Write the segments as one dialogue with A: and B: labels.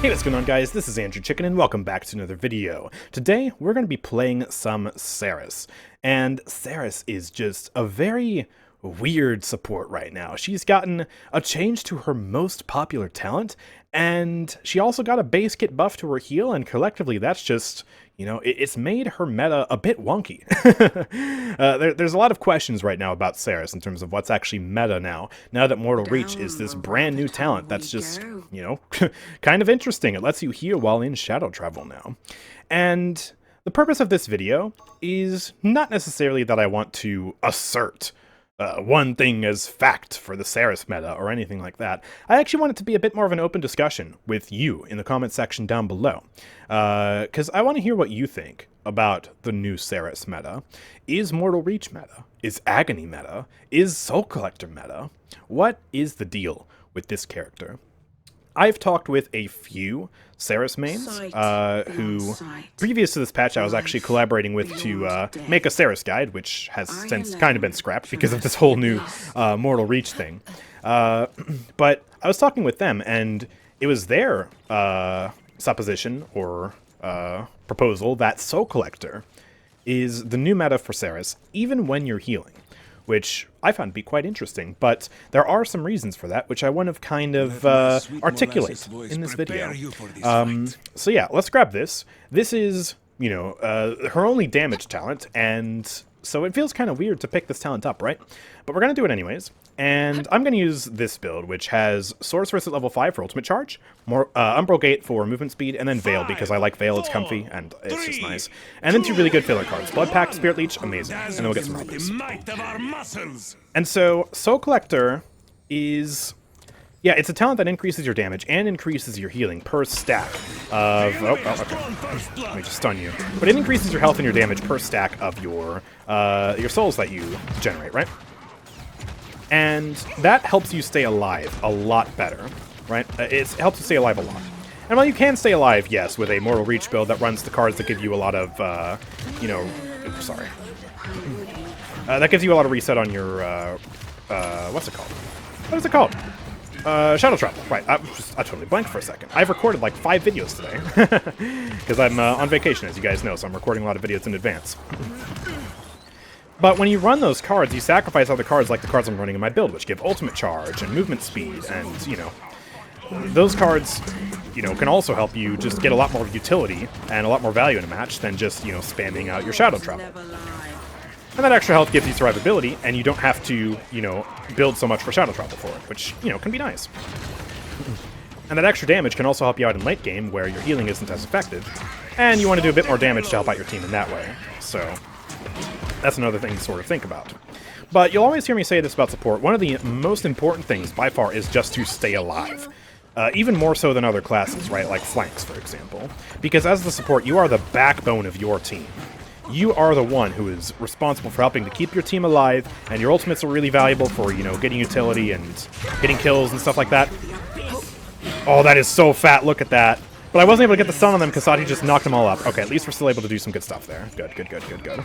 A: Hey, what's going on, guys? This is AndrewChicken, and welcome back to another video. Today, we're going to be playing some Seris, and Seris is just a very weird support right now. She's gotten a change to her most popular talent, and she also got a base kit buff to her heal, and collectively that's just, you know, it's made her meta a bit wonky. There's a lot of questions right now about Seris in terms of what's actually meta now that Mortal Reach is this brand new talent that's just, you know, kind of interesting. It lets you heal while in shadow travel now. And the purpose of this video is not necessarily that I want to assert one thing as fact for the Seris meta or anything like that. I actually want it to be a bit more of an open discussion with you in the comment section down below. Because I want to hear what you think about the new Seris meta. Is Mortal Reach meta? Is Agony meta? Is Soul Collector meta? What is the deal with this character? I've talked with a few Seris mains, who, previous to this patch, I was actually collaborating with to make a Seris guide, which has since kind of been scrapped because of this whole new Mortal Reach thing. But I was talking with them, and it was their supposition or proposal that Soul Collector is the new meta for Seris, even when you're healing, which I found to be quite interesting, but there are some reasons for that, which I want to kind of articulate in this video. So yeah, let's grab this. This is, you know, her only damage talent, and so it feels kind of weird to pick this talent up, right? But we're going to do it anyways, and I'm going to use this build, which has Sorceress at level 5 for ultimate charge, more Umbral Gate for movement speed, and then Veil, because I like Veil, it's comfy, and it's just nice. And then two really good filler cards, Blood Pact, Spirit Leech, amazing, and then we'll get some Robbers. And so, Soul Collector is... yeah, it's a talent that increases your damage and increases your healing per stack of... oh, okay. Let me just stun you. But it increases your health and your damage per stack of your souls that you generate, right? And that helps you stay alive a lot better, right? It helps you stay alive a lot. And while you can stay alive, yes, with a Mortal Reach build that runs the cards that give you a lot of, you know... oops, sorry. That gives you a lot of reset on your, what's it called? What is it called? Shadow Travel, right. I totally blanked for a second. I've recorded like 5 videos today, because I'm on vacation, as you guys know, so I'm recording a lot of videos in advance. But when you run those cards, you sacrifice other cards like the cards I'm running in my build, which give ultimate charge and movement speed, and, you know, those cards, you know, can also help you just get a lot more utility and a lot more value in a match than just, you know, spamming out your Shadow Travel. And that extra health gives you survivability, and you don't have to, you know, build so much for Shadow Travel for it, which, you know, can be nice. And that extra damage can also help you out in late game, where your healing isn't as effective, and you want to do a bit more damage to help out your team in that way. So, that's another thing to sort of think about. But you'll always hear me say this about support. One of the most important things, by far, is just to stay alive. Even more so than other classes, right? Like flanks, for example. Because as the support, you are the backbone of your team. You are the one who is responsible for helping to keep your team alive, and your ultimates are really valuable for, you know, getting utility and getting kills and stuff like that. Oh, that is so fat, look at that. But I wasn't able to get the stun on them because Sati just knocked them all up. Okay, at least we're still able to do some good stuff there. Good, good, good, good, good.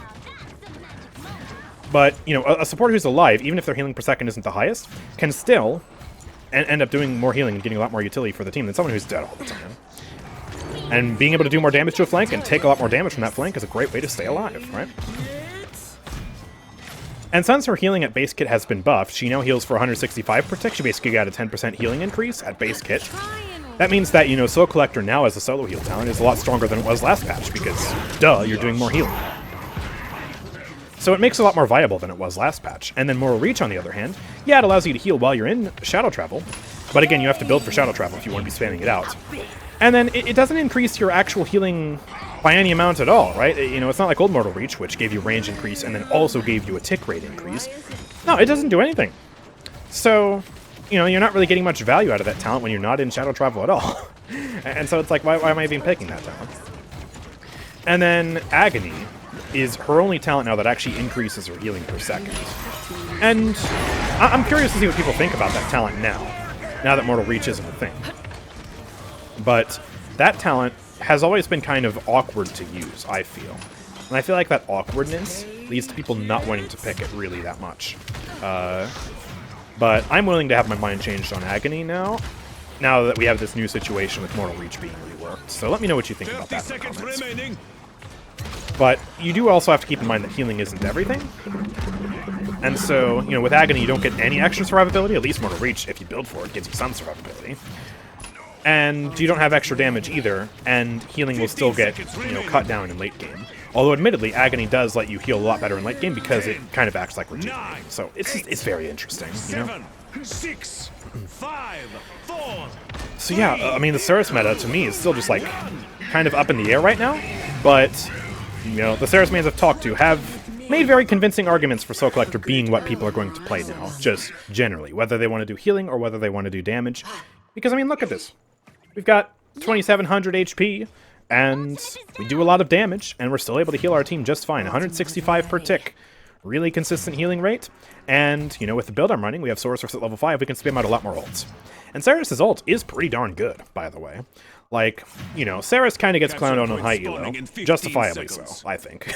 A: But, you know, a support who's alive, even if their healing per second isn't the highest, can still end up doing more healing and getting a lot more utility for the team than someone who's dead all the time. And being able to do more damage to a flank and take a lot more damage from that flank is a great way to stay alive, right? And since her healing at base kit has been buffed, she now heals for 165 per tick. She basically got a 10% healing increase at base kit. That means that, you know, Soul Collector now as a solo heal talent is a lot stronger than it was last patch, because, duh, you're doing more healing. So it makes it a lot more viable than it was last patch. And then Mortal Reach, on the other hand, yeah, it allows you to heal while you're in Shadow Travel, but again, you have to build for Shadow Travel if you want to be spamming it out. And then it doesn't increase your actual healing by any amount at all, right? You know, it's not like old Mortal Reach, which gave you range increase and then also gave you a tick rate increase. No, it doesn't do anything. So, you know, you're not really getting much value out of that talent when you're not in Shadow Travel at all. And so it's like, why am I even picking that talent? And then Agony is her only talent now that actually increases her healing per second. And I'm curious to see what people think about that talent now that Mortal Reach isn't a thing. But that talent has always been kind of awkward to use, I feel. And I feel like that awkwardness leads to people not wanting to pick it really that much. But I'm willing to have my mind changed on Agony now. now that we have this new situation with Mortal Reach being reworked. So let me know what you think about that in the comments. But you do also have to keep in mind that healing isn't everything. And so, you know, with Agony, you don't get any extra survivability. At least Mortal Reach, if you build for it, gives you some survivability. And you don't have extra damage either, and healing will still get, you know, cut down in late game. Although, admittedly, Agony does let you heal a lot better in late game because it kind of acts like rejuvenating. So it's very interesting, you know?
B: 6, 5, 4.
A: So yeah, I mean, the Seris meta, to me, is still just, like, kind of up in the air right now. But, you know, the Seris mains I've talked to have made very convincing arguments for Soul Collector being what people are going to play now, just generally. Whether they want to do healing or whether they want to do damage. Because, I mean, look at this. We've got 2,700 HP, and we do a lot of damage, and we're still able to heal our team just fine. 165 per tick. Really consistent healing rate. And, you know, with the build I'm running, we have Sorceress at level 5, we can spam out a lot more ults. And Seris' ult is pretty darn good, by the way. Like, you know, Seris kind of gets clowned on high elo. Justifiably so, I think.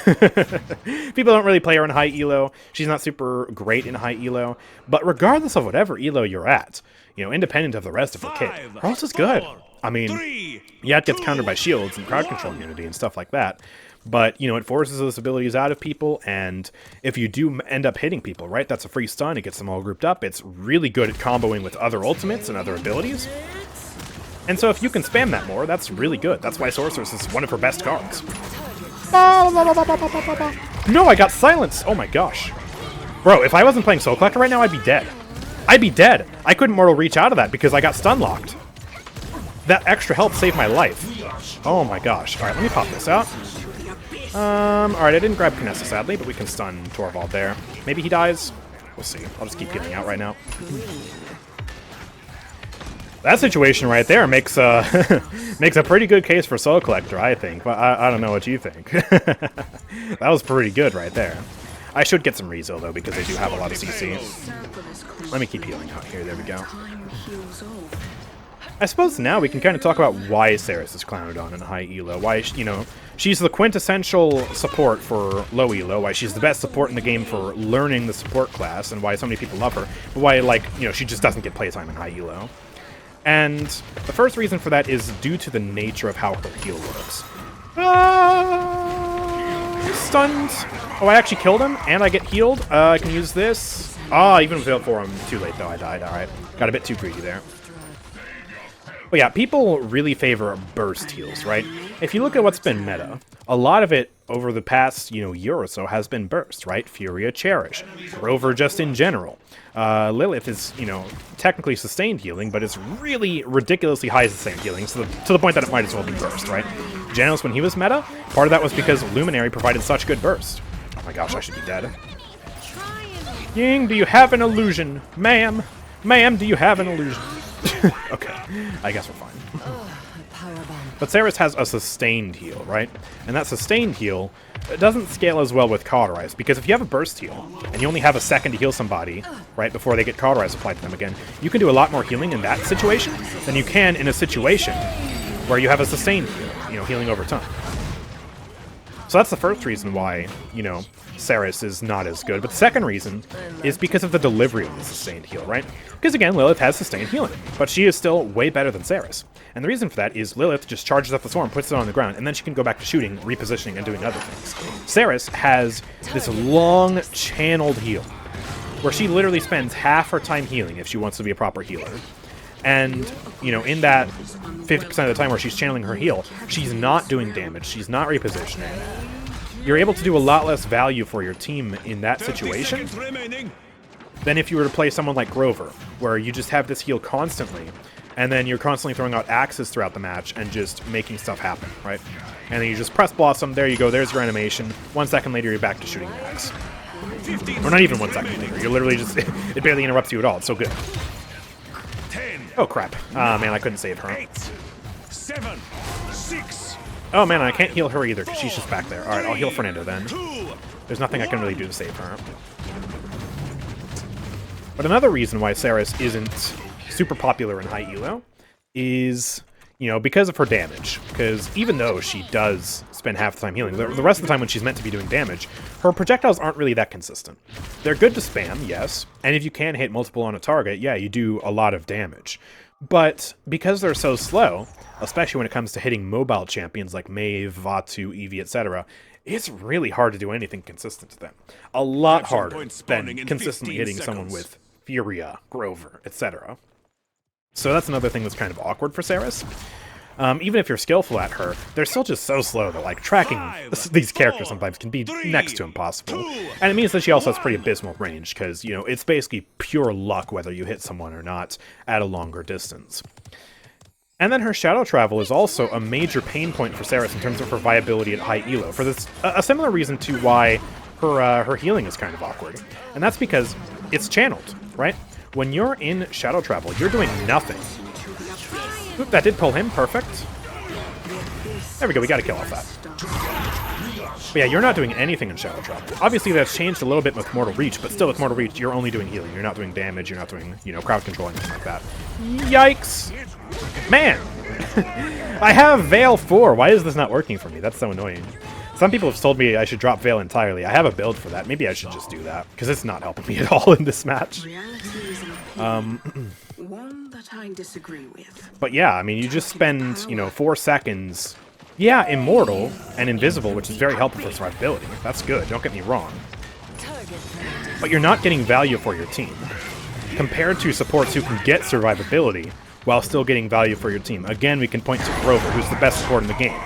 A: People don't really play her in high elo. She's not super great in high elo. But regardless of whatever elo you're at, you know, independent of the rest of her kit, her ult is good. I mean, yeah, it gets countered by shields and crowd control immunity and stuff like that. But, you know, it forces those abilities out of people, and if you do end up hitting people, right, that's a free stun, it gets them all grouped up. It's really good at comboing with other ultimates and other abilities. And so if you can spam that more, that's really good. That's why Sorceress is one of her best cards. No, I got silenced! Oh my gosh. Bro, if I wasn't playing Soul Collector right now, I'd be dead. I'd be dead! I couldn't Mortal Reach out of that because I got stun locked. That extra health saved my life. Oh my gosh. Alright, let me pop this out. Alright, I didn't grab Kinessa, sadly, but we can stun Torvald there. Maybe he dies? We'll see. I'll just keep healing out right now. That situation right there makes makes a pretty good case for Soul Collector, I think. But I don't know what you think. That was pretty good right there. I should get some Rezo, though, because they do have a lot of CC. Let me keep healing out here. There we go. I suppose now we can kind of talk about why Seris is clowned on in high elo. Why, you know, she's the quintessential support for low elo. Why she's the best support in the game for learning the support class, and why so many people love her. But why, like, you know, she just doesn't get playtime in high elo. And the first reason for that is due to the nature of how her heal works. Stunned. Oh, I actually killed him, and I get healed. I can use this. Even for him. Too late, though. I died. All right. Got a bit too greedy there. But yeah, people really favor burst heals, right? If you look at what's been meta, a lot of it over the past, you know, year or so has been burst, right? Furia, Cherish, Rover just in general. Lilith is, you know, technically sustained healing, but it's really ridiculously high sustained healing, to the point that it might as well be burst, right? Janos, when he was meta, part of that was because Luminary provided such good burst. Oh my gosh, I should be dead. Ying, do you have an illusion? Ma'am? Ma'am, do you have an illusion? Okay, I guess we're fine. But Seris has a sustained heal, right? And that sustained heal doesn't scale as well with Cauterize, because if you have a burst heal, and you only have a second to heal somebody, right, before they get Cauterize applied to them again, you can do a lot more healing in that situation than you can in a situation where you have a sustained heal, you know, healing over time. So that's the first reason why, you know, Seris is not as good. But the second reason is because of the delivery of the sustained heal, right? Because again, Lilith has sustained healing, but she is still way better than Seris. And the reason for that is Lilith just charges up the swarm, puts it on the ground, and then she can go back to shooting, repositioning, and doing other things. Seris has this long channeled heal, where she literally spends half her time healing if she wants to be a proper healer. And, you know, in that 50% of the time where she's channeling her heal, she's not doing damage, she's not repositioning. You're able to do a lot less value for your team in that situation than if you were to play someone like Grover, where you just have this heal constantly, and then you're constantly throwing out axes throughout the match and just making stuff happen, right? And then you just press Blossom, there you go, there's your animation. 1 second later, you're back to shooting the axe. Or not even 1 second later, you're literally just, it barely interrupts you at all, it's so good. Oh crap, man, I couldn't save her.
B: 8, 7, 6.
A: Oh man, I can't heal her either, because she's just back there. Alright, I'll heal Fernando then. There's nothing I can really do to save her. But another reason why Seris isn't super popular in high elo is, you know, because of her damage. Because even though she does spend half the time healing, the rest of the time when she's meant to be doing damage, her projectiles aren't really that consistent. They're good to spam, yes, and if you can hit multiple on a target, yeah, you do a lot of damage. But because they're so slow, especially when it comes to hitting mobile champions like Mei, Vatu, Eevee, etc., it's really hard to do anything consistent to them. A lot harder than consistently hitting someone with Furia, Grover, etc. So that's another thing that's kind of awkward for Seris. Even if you're skillful at her, they're still just so slow that, like, tracking these characters sometimes can be next to impossible. And it means that she also has pretty abysmal range, because, you know, it's basically pure luck whether you hit someone or not at a longer distance. And then her shadow travel is also a major pain point for Seris in terms of her viability at high elo, for this a similar reason to why her healing is kind of awkward. And that's because it's channeled, right? When you're in shadow travel, you're doing nothing. Oop, that did pull him, perfect. There we go, we got a kill off that. But yeah, you're not doing anything in shadow travel. Obviously that's changed a little bit with Mortal Reach, but still with Mortal Reach, you're only doing healing. You're not doing damage, you're not doing, you know, crowd control, anything like that. Yikes! Man! I have Veil 4. Why is this not working for me? That's so annoying. Some people have told me I should drop Veil entirely. I have a build for that. Maybe I should just do that, because it's not helping me at all in this match.
C: One that I disagree with.
A: But yeah, I mean, you just spend, you know, 4 seconds. Yeah, Immortal and Invisible, which is very helpful for survivability. That's good, don't get me wrong. But you're not getting value for your team. Compared to supports who can get survivability while still getting value for your team. Again, we can point to Grover, who's the best support in the game.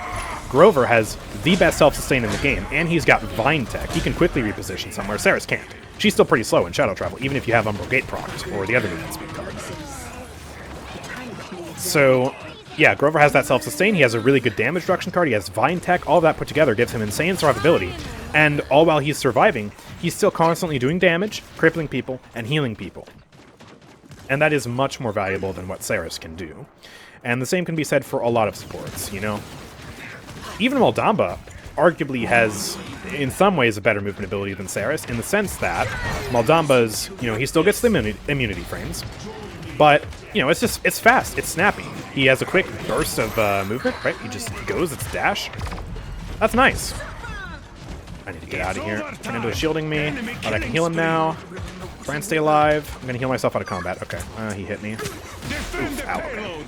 A: Grover has the best self-sustain in the game, and he's got Vine Tech. He can quickly reposition somewhere. Seris can't. She's still pretty slow in Shadow Travel, even if you have Umbral Gate procced, or the other movement speed card. So, yeah, Grover has that self-sustain, he has a really good damage reduction card, he has Vine Tech, all that put together gives him insane survivability. And all while he's surviving, he's still constantly doing damage, crippling people, and healing people. And that is much more valuable than what Seris can do. And the same can be said for a lot of supports, you know? Even Maldamba arguably has, in some ways, a better movement ability than Seris, in the sense that Maldamba's, you know, he still gets the immunity frames, but, you know, it's fast, it's snappy. He has a quick burst of movement, right? He just goes, it's dash. That's nice. I need to get out of here. Turn into a shielding me, but I can heal him now. Try and stay alive. I'm gonna heal myself out of combat. Okay, he hit me. Oof, ow, okay.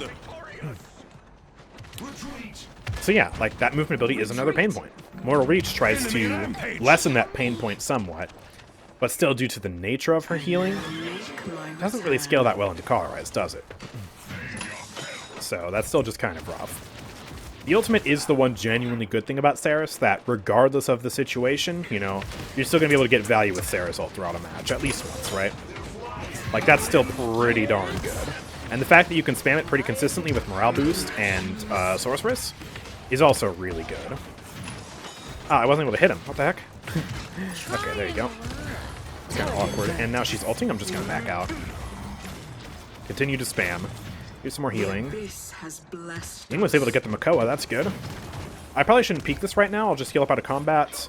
A: So yeah, like, that movement ability is another pain point. Mortal Reach tries to lessen that pain point somewhat, but still, due to the nature of her healing, doesn't really scale that well into Colorize, does it? So that's still just kind of rough. The ultimate is the one genuinely good thing about Seris, that regardless of the situation, you know, you're still going to be able to get value with Seris all throughout a match, at least once, right? Like, that's still pretty darn good. And the fact that you can spam it pretty consistently with Morale Boost and Sorceress is also really good. Ah, I wasn't able to hit him. What the heck? Okay, there you go. It's kind of awkward. And now she's ulting. I'm just going to back out. Continue to spam. Do some more healing. Ling was able to get the Makoa. That's good. I probably shouldn't peek this right now. I'll just heal up out of combat.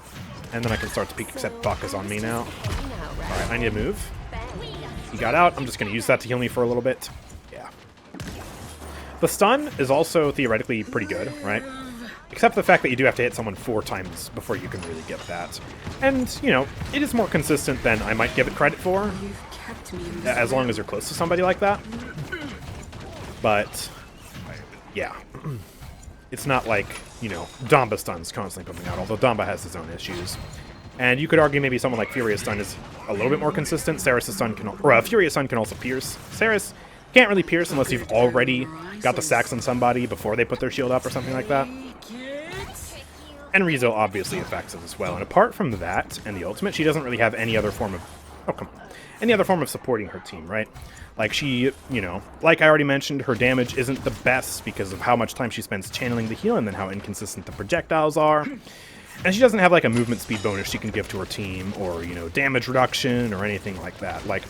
A: And then I can start to peek, except Buck is on me now. Alright, I need to move. He got out. I'm just going to use that to heal me for a little bit. Yeah. The stun is also theoretically pretty good, right? Except for the fact that you do have to hit someone 4 times before you can really get that. And, you know, it is more consistent than I might give it credit for, as long as you're close to somebody like that. But, yeah. It's not like, you know, Damba stun's constantly coming out, although Damba has his own issues. And you could argue maybe someone like Furious stun is a little bit more consistent. Seris' stun can, or Furious stun can also pierce. Seris can't really pierce unless you've already got the stacks on somebody before they put their shield up or something like that. And Rizzo obviously affects it as well. And apart from that and the ultimate, she doesn't really have any other form of... Oh, come on. Any other form of supporting her team, right? Like, she, you know, like I already mentioned, her damage isn't the best because of how much time she spends channeling the heal and then how inconsistent the projectiles are. And she doesn't have, like, a movement speed bonus she can give to her team or, you know, damage reduction or anything like that. Like,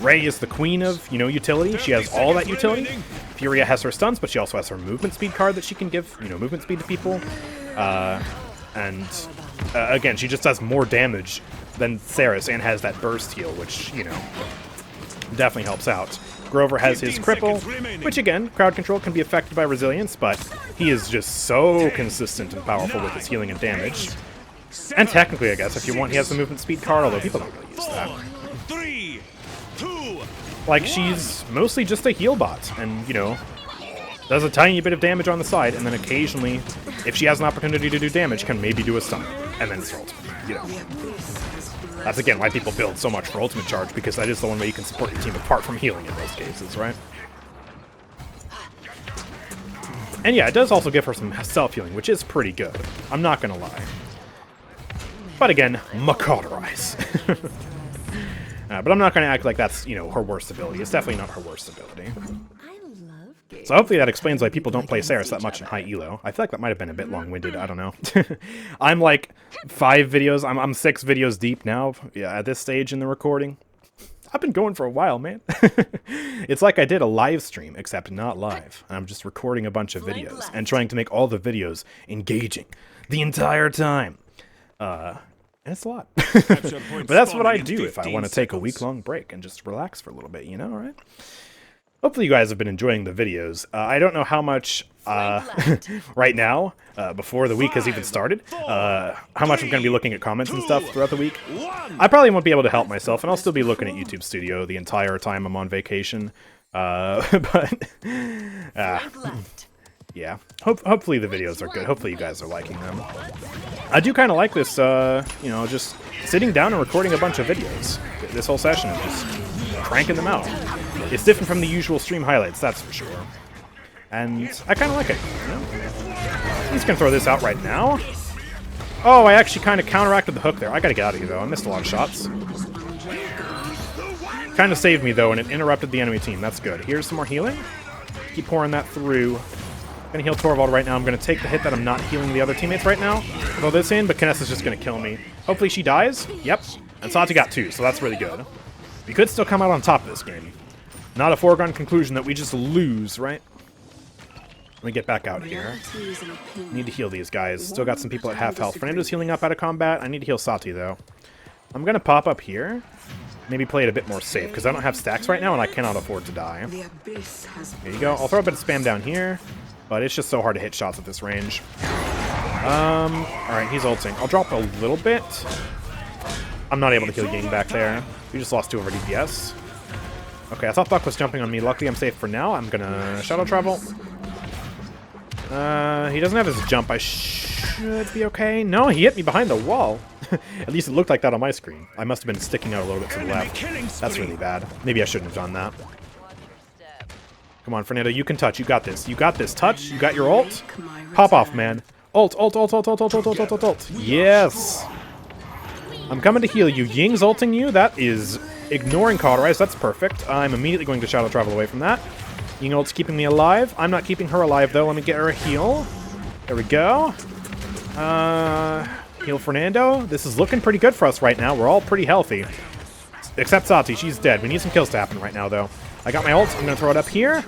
A: Rey is the queen of, you know, utility. She has all that utility. Furia has her stuns, but she also has her movement speed card that she can give, you know, movement speed to people. Again, she just does more damage than Seris and has that burst heal, which, you know, definitely helps out. Grover has his cripple, which again, crowd control can be affected by resilience, but he is just so consistent and powerful with his healing and damage. And technically, I guess, if you want, he has the movement speed card, although people don't really use that.
B: 3, 2,
A: like she's mostly just a heal bot, and, you know, does a tiny bit of damage on the side, and then occasionally, if she has an opportunity to do damage, can maybe do a stun, and then it's her ultimate, you know. That's, again, why people build so much for ultimate charge, because that is the one way you can support your team apart from healing in most cases, right? And yeah, it does also give her some self-healing, which is pretty good. I'm not gonna lie. But again, Macauterize. But I'm not gonna act like that's, you know, her worst ability. It's definitely not her worst ability. So hopefully that explains why people don't play Seris that much in high elo. I feel like that might have been a bit long-winded, I don't know. I'm like 5 videos, I'm 6 videos deep now, yeah, at this stage in the recording. I've been going for a while, man. It's like I did a live stream, except not live. I'm just recording a bunch of videos and trying to make all the videos engaging the entire time. And it's a lot. But that's what I do if I want to take a week-long break and just relax for a little bit, you know, right? Hopefully you guys have been enjoying the videos. I don't know how much right now, before the week has even started, how much I'm going to be looking at comments and stuff throughout the week. I probably won't be able to help myself, and I'll still be looking at YouTube Studio the entire time I'm on vacation. Yeah, hopefully the videos are good. Hopefully you guys are liking them. I do kind of like this, you know, just sitting down and recording a bunch of videos. This whole session and just cranking them out. It's different from the usual stream highlights, that's for sure. And I kind of like it, you know? He's going to throw this out right now. Oh, I actually kind of counteracted the hook there. I got to get out of here, though. I missed a lot of shots. Kind of saved me, though, and it interrupted the enemy team. That's good. Here's some more healing. Keep pouring that through. Gonna heal Torvald right now. I'm gonna take the hit that I'm not healing the other teammates right now. Throw this in, but Kinessa's just gonna kill me. Hopefully she dies. Yep. And Sati got 2, so that's really good. We could still come out on top of this game. Not a foregone conclusion that we just lose, right? Let me get back out here. Need to heal these guys. Still got some people at half health. Fernando's healing up out of combat. I need to heal Sati, though. I'm gonna pop up here. Maybe play it a bit more safe, because I don't have stacks right now, and I cannot afford to die. There you go. I'll throw a bit of spam down here. But it's just so hard to hit shots at this range. Alright, he's ulting. I'll drop a little bit. I'm not able to kill Ying back there. We just lost 2 of our DPS. Okay, I thought Buck was jumping on me. Luckily, I'm safe for now. I'm gonna shadow travel. He doesn't have his jump. I should be okay. No, he hit me behind the wall. At least it looked like that on my screen. I must have been sticking out a little bit to the left. That's really bad. Maybe I shouldn't have done that. Come on, Fernando, you can touch. You got this. You got this. Touch. You got your ult. Pop off, man. Ult, ult, ult, ult, ult, ult, ult, ult, ult, ult, ult. Yes. I'm coming to heal you. Ying's ulting you. That is ignoring Cauterize. That's perfect. I'm immediately going to shadow travel away from that. Ying ult's keeping me alive. I'm not keeping her alive, though. Let me get her a heal. There we go. Heal Fernando. This is looking pretty good for us right now. We're all pretty healthy. Except Sati. She's dead. We need some kills to happen right now, though. I got my ult. I'm going to throw it up here.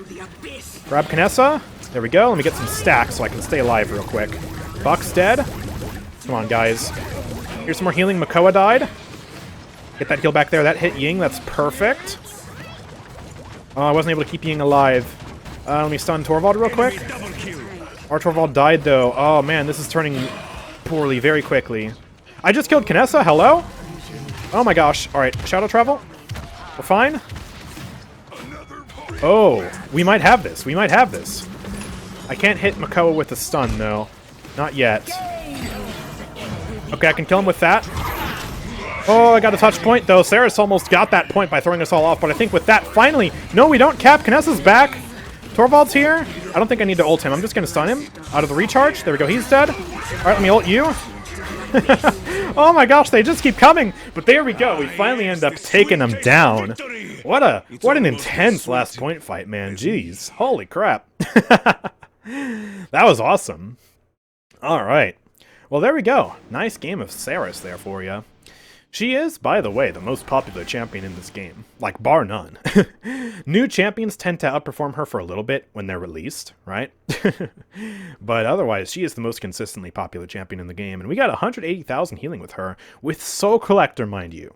A: Grab Kinessa. There we go. Let me get some stacks so I can stay alive real quick. Buck's dead. Come on, guys. Here's some more healing. Makoa died. Get that heal back there. That hit Ying. That's perfect. Oh, I wasn't able to keep Ying alive. Let me stun Torvald real quick. Our Torvald died, though. Oh, man. This is turning poorly very quickly. I just killed Kinessa. Hello? Oh, my gosh. All right. Shadow travel. We're fine. Oh, we might have this. We might have this. I can't hit Makoa with a stun, though. Not yet. Okay, I can kill him with that. Oh, I got a touch point, though. Seris almost got that point by throwing us all off, but I think with that, finally... No, we don't cap. Kinessa's back. Torvald's here. I don't think I need to ult him. I'm just going to stun him out of the recharge. There we go. He's dead. All right, let me ult you. Oh my gosh, they just keep coming. But there we go. We finally end up taking them down. What an intense last point fight, man. Jeez. Holy crap. That was awesome. All right. Well, there we go. Nice game of Seris there for you. She is, by the way, the most popular champion in this game. Like, bar none. New champions tend to outperform her for a little bit when they're released, right? But otherwise, she is the most consistently popular champion in the game. And we got 180,000 healing with her, with Soul Collector, mind you.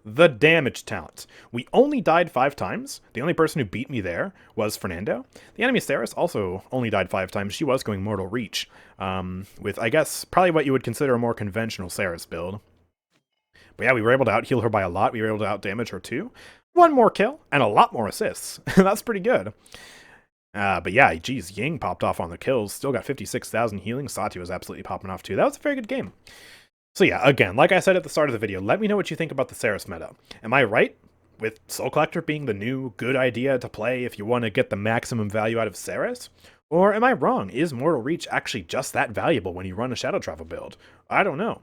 A: The damage talent. We only died 5 times. The only person who beat me there was Fernando. The enemy Seris also only died 5 times. She was going Mortal Reach, with, I guess, probably what you would consider a more conventional Seris build. But yeah, we were able to out-heal her by a lot. We were able to out-damage her too. 1 more kill and a lot more assists. That's pretty good. But yeah, geez, Ying popped off on the kills. Still got 56,000 healing. Sati was absolutely popping off too. That was a very good game. So yeah, again, like I said at the start of the video, let me know what you think about the Seris meta. Am I right with Soul Collector being the new good idea to play if you want to get the maximum value out of Seris? Or am I wrong? Is Mortal Reach actually just that valuable when you run a Shadow Travel build? I don't know.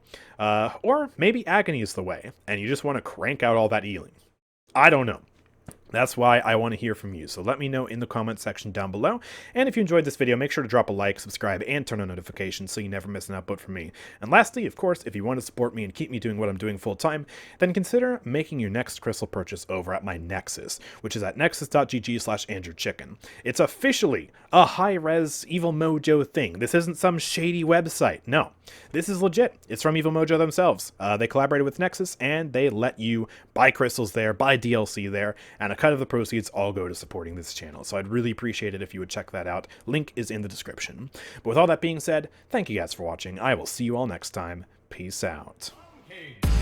A: Or maybe Agony is the way, and you just want to crank out all that healing. I don't know. That's why I want to hear from you, so let me know in the comment section down below. And if you enjoyed this video, make sure to drop a like, subscribe, and turn on notifications so you never miss an output from me. And lastly, of course, if you want to support me and keep me doing what I'm doing full time, then consider making your next crystal purchase over at my Nexus, which is at nexus.gg/AndrewChicken. It's officially a high-res Evil Mojo thing. This isn't some shady website. No, this is legit. It's from Evil Mojo themselves. They collaborated with Nexus, and they let you buy crystals there, buy DLC there, and a cut of the proceeds all go to supporting this channel. So I'd really appreciate it if you would check that out. Link is in the description. But with all that being said, thank you guys for watching. I will see you all next time. Peace out.
B: Okay.